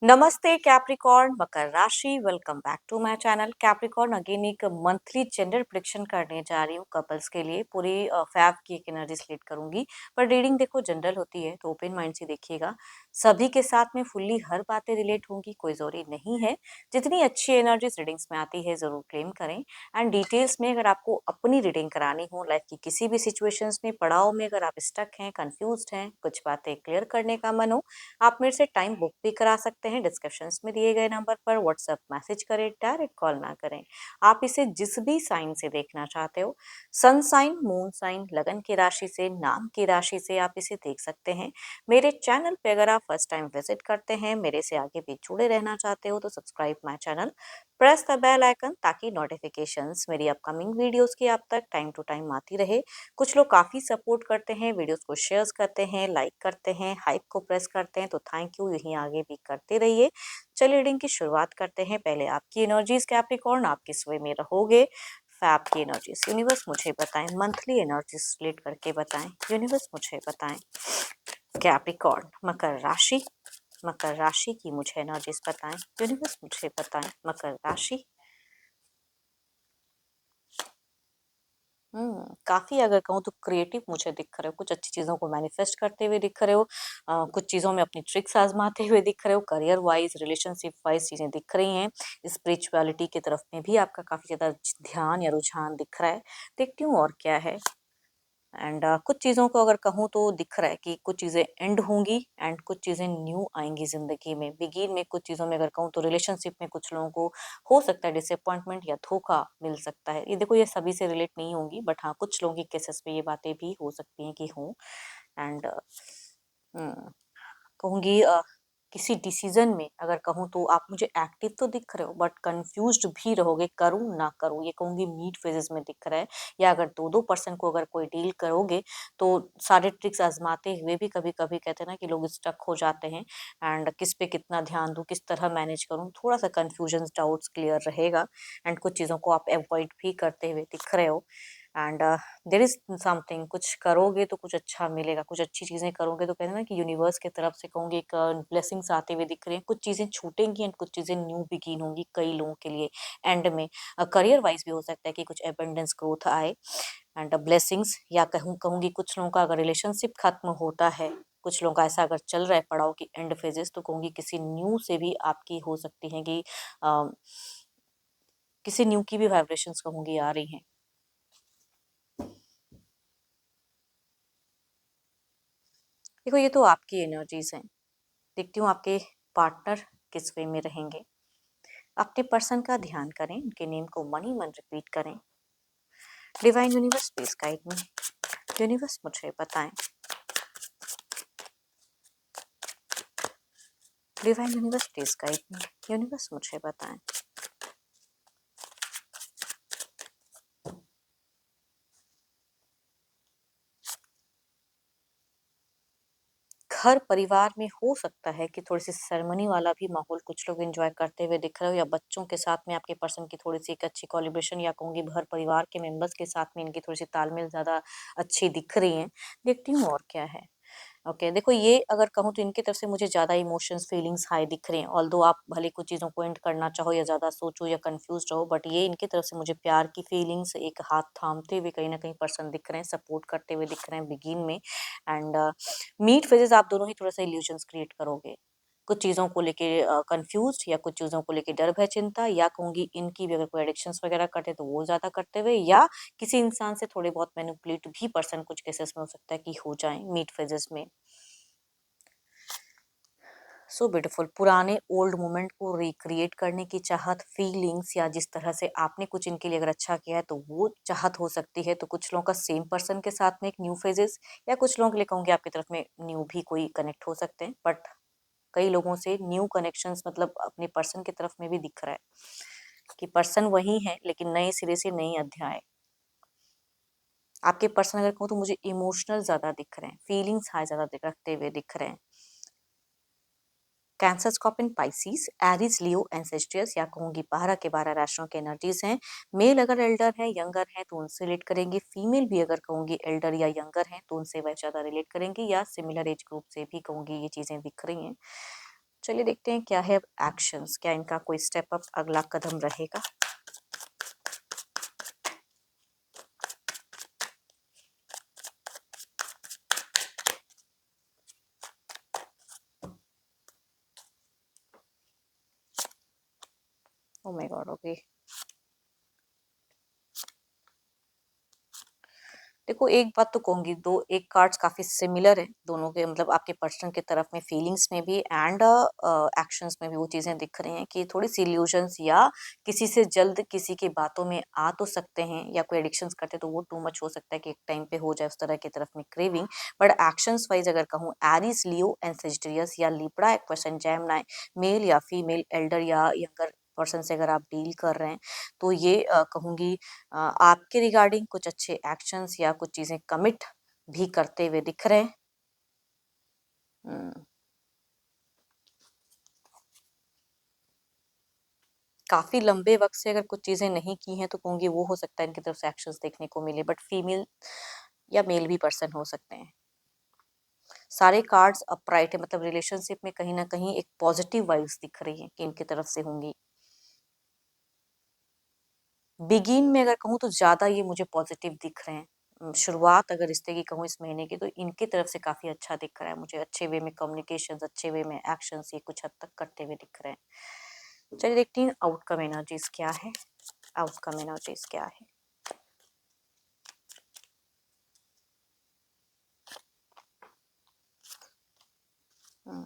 नमस्ते कैप्रिकॉर्न मकर राशि। Welcome back to my channel Capricorn. Again एक मंथली जेंडर प्रेडिक्शन करने जा रही हूँ कपल्स के लिए। पूरी फैब की एक एनर्जी सिलेक्ट करूंगी, पर रीडिंग देखो जनरल होती है तो ओपन माइंड से देखिएगा। सभी के साथ में फुल्ली हर बातें रिलेट होंगी, कोई जरूरी नहीं है। जितनी अच्छी एनर्जीज रीडिंग्स में आती है जरूर क्लेम करें। एंड डिटेल्स में अगर आपको अपनी रीडिंग करानी हो, लाइफ की किसी भी सिचुएशंस में पड़ाव में अगर आप स्टक हैं, कंफ्यूज हैं, कुछ बातें क्लियर करने का मन हो, आप मेरे से टाइम बुक भी करा सकते हैं। डिस्क्रिप्शंस में दिए गए नंबर पर व्हाट्सएप मैसेज करें, डायरेक्ट कॉल ना करें। आप इसे जिस भी साइन से देखना चाहते हो, सन साइन, मून साइन, लगन की राशि से, नाम की राशि से आप इसे देख सकते हैं। मेरे चैनल पे अगर आप फर्स्ट टाइम विजिट करते हैं, मेरे से आगे भी जुड़े रहना चाहते हो, तो subscribe my channel, press the bell icon, ताकि नोटिफिकेशंस मेरी अपकमिंग वीडियोस की आप तक टाइम टू टाइम आती रहे। कुछ लोग काफी सपोर्ट करते हैं, वीडियोस को शेयर करते हैं, लाइक करते हैं, हाइप को प्रेस करते हैं, तो थैंक यू, यहीं आगे भी करते रहिए। चलिए रीडिंग की शुरुआत करते हैं। पहले आपकी एनर्जीज कैप्रिकॉर्न, आप किस वे में रहोगे। फैब की एनर्जीज यूनिवर्स मुझे बताएं, मंथली एनर्जीज रिलेट करके बताएं, यूनिवर्स मुझे बताएं। कैप्रिकॉर्न मकर राशि, मकर राशि की मुझे एनर्जीज बताएं, यूनिवर्स मुझे बताएं। मकर राशि, काफ़ी अगर कहूँ तो क्रिएटिव मुझे दिख रहे हो, कुछ अच्छी चीज़ों को मैनिफेस्ट करते हुए दिख रहे हो। कुछ चीज़ों में अपनी ट्रिक्स आज़माते हुए दिख रहे हो। करियर वाइज़, रिलेशनशिप वाइज़ चीज़ें दिख रही हैं। स्पिरिचुअलिटी की तरफ में भी आपका काफ़ी ज़्यादा ध्यान या रुझान दिख रहा है। देखती हूँ और क्या है। एंड कुछ चीज़ों को अगर कहूँ तो दिख रहा है कि कुछ चीज़ें एंड होंगी एंड कुछ चीज़ें न्यू आएंगी ज़िंदगी में। बिगिन में कुछ चीज़ों में अगर कहूँ तो रिलेशनशिप में कुछ लोगों को हो सकता है डिसअपॉइंटमेंट या धोखा मिल सकता है। ये देखो, ये सभी से रिलेट नहीं होंगी, बट हाँ, कुछ लोगों के केसेस में ये बातें भी हो सकती हैं कि हों। एंड कहूँगी किसी डिसीजन में अगर कहूँ तो आप मुझे एक्टिव तो दिख रहे हो, बट कंफ्यूज्ड भी रहोगे, करूँ ना करूँ, ये कहूँगी मीट फेजेस में दिख रहा है। या अगर दो दो पर्सन को अगर कोई डील करोगे तो सारे ट्रिक्स आजमाते हुए भी कभी कभी कहते हैं ना कि लोग स्टक हो जाते हैं। एंड किस पे कितना ध्यान दूँ, किस तरह मैनेज करूँ, थोड़ा सा कन्फ्यूजन, डाउट्स क्लियर रहेगा। एंड कुछ चीज़ों को आप अवॉइड भी करते हुए दिख रहे हो। एंड देर इज समथिंग, कुछ करोगे तो कुछ अच्छा मिलेगा, कुछ अच्छी चीजें करोगे तो कहते हैं ना कि यूनिवर्स की तरफ से कहूंगी एक ब्लेसिंग्स आते हुए दिख रहे हैं। कुछ चीजें छूटेंगी एंड कुछ चीजें न्यू बिगिन होंगी कई लोगों के लिए। एंड में करियर वाइज भी हो सकता है कि कुछ एबंडेंस ग्रोथ आए एंड ब्लेसिंग्स। या कहूंगी कुछ लोगों का अगर रिलेशनशिप खत्म होता है, कुछ लोगों का ऐसा अगर चल रहा है पड़ाव की एंड फेजेस, तो कहूंगी किसी न्यू से भी आपकी हो सकती है कि अ, किसी न्यू की भी वाइब्रेशंस कहूंगी आ रही हैं। देखो, ये तो आपकी एनर्जीज हैं। देखती हूँ आपके पार्टनर किस वे में रहेंगे। अपने पर्सन का ध्यान करें, उनके नेम को मन ही मन रिपीट करें। Divine universe please guide me, universe मुझे बताएं। Divine universe please guide me, universe मुझे बताएं। घर परिवार में हो सकता है कि थोड़ी सी सेरेमनी वाला भी माहौल कुछ लोग एंजॉय करते हुए दिख रहे हो, या बच्चों के साथ में आपके पर्सन की थोड़ी सी एक अच्छी कोलिब्रेशन, या कहूंगी घर परिवार के मेंबर्स के साथ में इनकी थोड़ी सी तालमेल ज्यादा अच्छी दिख रही है। देखती हूँ और क्या है। ओके, देखो, ये अगर कहूँ तो इनकी तरफ से मुझे ज़्यादा इमोशंस, फीलिंग्स हाई दिख रहे हैं। ऑल्दो आप भले कुछ चीज़ों को एंड करना चाहो या ज़्यादा सोचो या कंफ्यूज रहो, बट ये इनकी तरफ से मुझे प्यार की फीलिंग्स, एक हाथ थामते हुए कहीं ना कहीं पर्सन दिख रहे हैं, सपोर्ट करते हुए दिख रहे हैं बिगिन में। एंड मीट फेजेस आप दोनों ही थोड़ा सा इल्यूजन्स क्रिएट करोगे। कुछ चीज़ों को लेके कंफ्यूज, या कुछ चीज़ों को लेके डर भय चिंता, या कहूंगी इनकी भी अगर कोई एडिक्शंस वगैरह करते तो वो ज़्यादा करते हुए, या किसी इंसान से थोड़े बहुत मैनिपुलेट भी पर्सन कुछ केसेस में हो सकता है कि हो जाए मीट फेजेस में। सो ब्यूटीफुल, पुराने ओल्ड मोमेंट को रिक्रिएट करने की चाहत, फीलिंग्स, या जिस तरह से आपने कुछ इनके लिए अगर अच्छा किया है तो वो चाहत हो सकती है। तो कुछ लोगों का सेम पर्सन के साथ में एक न्यू फेजेस, या कुछ लोगों के लिए कहूँगी आपकी तरफ में न्यू भी कोई कनेक्ट हो सकते हैं। बट कई लोगों से न्यू कनेक्शंस मतलब अपने पर्सन की तरफ में भी दिख रहा है कि पर्सन वही है, लेकिन नए सिरे से नई अध्याय। आपके पर्सन अगर कहूँ तो मुझे इमोशनल ज्यादा दिख रहे हैं, फीलिंग्स हाई ज्यादा रखते हुए दिख रहे हैं। कैंसर, स्कॉर्पियन, पाइसिस, एरीज, लियो, एंसेस्ट्रियस, या कहूंगी 12 के 12 राशियों के एनर्जीज हैं। मेल अगर एल्डर है, यंगर है, तो उनसे रिलेट करेंगे। फीमेल भी अगर कहूंगी एल्डर या यंगर है तो उनसे वह ज्यादा रिलेट करेंगी, या सिमिलर एज ग्रुप से भी कहूंगी ये चीजें दिख रही हैं। चलिए देखते हैं क्या है एक्शंस, क्या इनका कोई स्टेप अप अगला कदम रहेगा। Oh my God, okay. देखो एक बात तो कहूंगी, दो एक कार्ड्स काफी सिमिलर है दोनों के, मतलब आपके पर्सन की तरफ में फीलिंग्स में भी एंड एक्शंस में भी वो चीजें दिख रही हैं कि थोड़ी सी इल्यूजन्स या किसी से जल्द किसी की बातों में आ तो सकते हैं, या कोई एडिक्शंस करते तो वो टू मच हो सकता है कि एक टाइम पे हो जाए उस तरह की तरफ में क्रेविंग। बट एक्शंस वाइज अगर कहूँ, एरीज, लियो एंड सेजिटेरियस या लिब्रा, एक्वेशन, जेमिनी, मेल या फीमेल, एल्डर या यंगर पर्सन से अगर आप डील कर रहे हैं, तो ये कहूंगी आपके रिगार्डिंग कुछ अच्छे एक्शंस या कुछ चीजें कमिट भी करते हुए दिख रहे हैं। हम्म, काफी लंबे वक्त से अगर कुछ चीजें नहीं की हैं तो कहूंगी वो हो सकता है इनकी तरफ से एक्शंस देखने को मिले, बट फीमेल या मेल भी पर्सन हो सकते हैं। सारे कार्ड्स अपराइट है, मतलब रिलेशनशिप में कहीं ना कहीं एक पॉजिटिव वाइब्स दिख रही है कि इनकी तरफ से होंगी। बिगिन में अगर कहूँ तो ज्यादा ये मुझे पॉजिटिव दिख रहे हैं। शुरुआत अगर रिश्ते की कहूँ इस महीने की, तो इनकी तरफ से काफी अच्छा दिख रहा है मुझे, अच्छे वे में कम्युनिकेशन, अच्छे वे में एक्शंस ये कुछ हद तक करते हुए दिख रहे हैं। चलिए देखते हैं आउटकम एनर्जीज क्या है। आउटकम एनर्जीज क्या है। हम्म,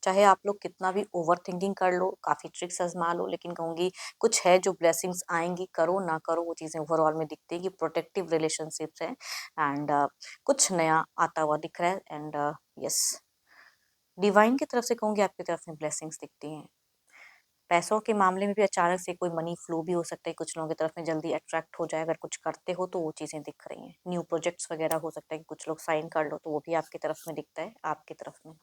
चाहे आप लोग कितना भी ओवर थिंकिंग कर लो, काफी ट्रिक्स आजमा लो, लेकिन कहूंगी कुछ है जो ब्लेसिंग्स आएंगी, करो ना करो वो चीजें ओवरऑल में दिखती है कि प्रोटेक्टिव रिलेशनशिप्स है। एंड कुछ नया आता हुआ दिख रहा है। एंड यस, डिवाइन की तरफ से कहूंगी आपकी तरफ में ब्लेसिंग्स दिखती हैं। पैसों के मामले में भी अचानक से कोई मनी फ्लो भी हो सकता है, कुछ लोगों की तरफ में जल्दी अट्रैक्ट हो जाए अगर कुछ करते हो तो वो चीजें दिख रही हैं। न्यू प्रोजेक्ट्स वगैरह हो सकता है कि कुछ लोग साइन कर लो, तो वो भी आपकी तरफ में दिखता है, आपकी तरफ में।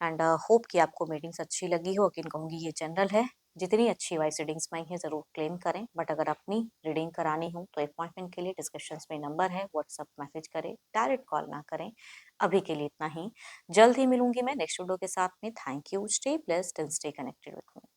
एंड होप कि आपको मीटिंग्स अच्छी लगी हो, लेकिन कहूँगी ये जनरल है। जितनी अच्छी वाइस रीडिंग्स में आई है ज़रूर क्लेम करें, बट अगर अपनी रीडिंग करानी हो तो अपॉइंटमेंट के लिए डिस्क्रिप्शंस में नंबर है, व्हाट्सअप मैसेज करें, डायरेक्ट कॉल ना करें। अभी के लिए इतना ही। जल्द ही मिलूंगी मैं नेक्स्ट वीडियो के साथ में। Thank you, stay blessed and stay connected with me.